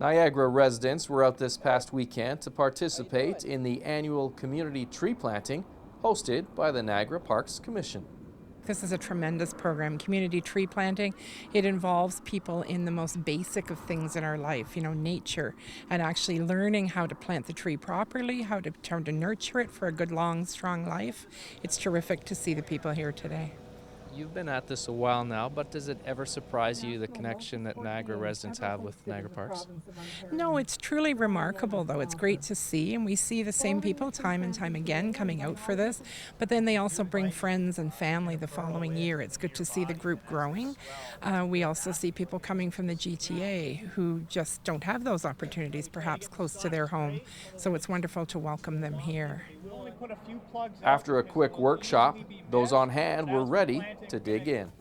Niagara residents were out this past weekend to participate in the annual community tree planting hosted by the Niagara Parks Commission. This is a tremendous program, community tree planting. It involves people in the most basic of things in our life, nature, and actually learning how to plant the tree properly, how to nurture it for a good, long, strong life. It's terrific to see the people here today. You've been at this a while now, but does it ever surprise you the connection that Niagara residents have with Niagara Parks? No, it's truly remarkable, though. It's great to see, and we see the same people time and time again coming out for this, but then they also bring friends and family the following year. It's good to see the group growing. We also see people coming from the GTA who just don't have those opportunities, perhaps close to their home, so it's wonderful to welcome them here. After a quick workshop, those on hand were ready to dig in.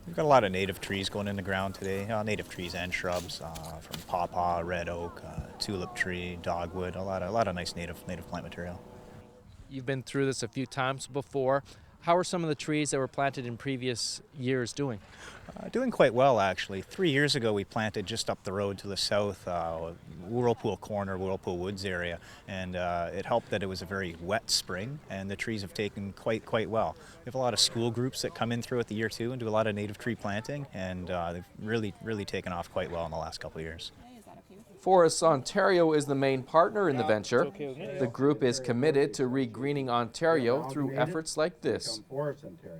We've got a lot of native trees going in the ground today, native trees and shrubs, from pawpaw, red oak, tulip tree, dogwood, a lot of nice native plant material. You've been through this a few times before. How are some of the trees that were planted in previous years doing? Doing quite well, actually. 3 years ago, we planted just up the road to the south, Whirlpool Corner, Whirlpool Woods area, and it helped that it was a very wet spring, and the trees have taken quite well. We have a lot of school groups that come in throughout the year too and do a lot of native tree planting, and they've really taken off quite well in the last couple of years. Forests Ontario is the main partner in the venture. The group is committed to regreening Ontario through efforts like this.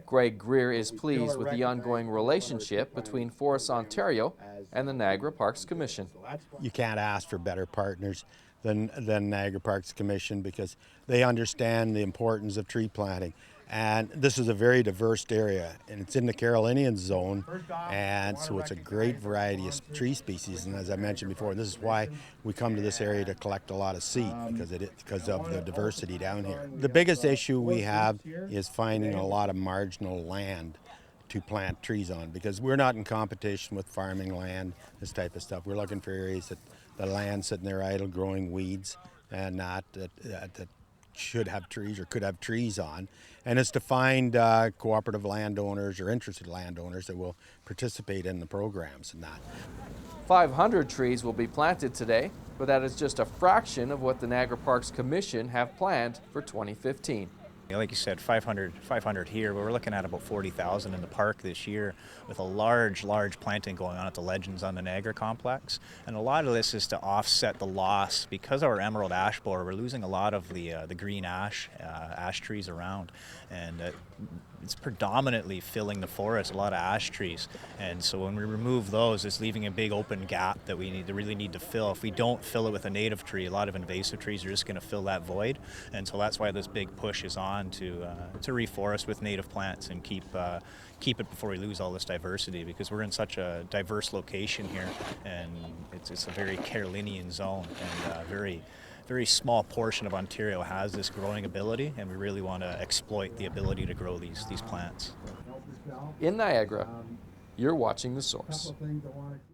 Greg Greer is pleased with the ongoing relationship between Forests Ontario and the Niagara Parks Commission. You can't ask for better partners than Niagara Parks Commission because they understand the importance of tree planting. And this is a very diverse area, and it's in the Carolinian zone, and so it's a great variety of tree species. And as I mentioned before, this is why we come to this area to collect a lot of seed, because of the diversity down here. The biggest issue we have is finding a lot of marginal land to plant trees on, because we're not in competition with farming land, this type of stuff. We're looking for areas that the land sitting there idle, growing weeds, and not that should have trees or could have trees on, and it's to find cooperative landowners or interested landowners that will participate in the programs and that. 500 trees will be planted today, but that is just a fraction of what the Niagara Parks Commission have planned for 2015. Like you said, 500 here, but we're looking at about 40,000 in the park this year with a large planting going on at the Legends on the Niagara complex. And a lot of this is to offset the loss. Because of our emerald ash borer, we're losing a lot of the green ash trees around. And it's predominantly filling the forest, a lot of ash trees. And so when we remove those, it's leaving a big open gap that we really need to fill. If we don't fill it with a native tree, a lot of invasive trees are just going to fill that void. And so that's why this big push is on to reforest with native plants and keep it before we lose all this diversity, because we're in such a diverse location here, and it's a very Carolinian zone, and very small portion of Ontario has this growing ability, and we really want to exploit the ability to grow these plants. In Niagara, you're watching The Source.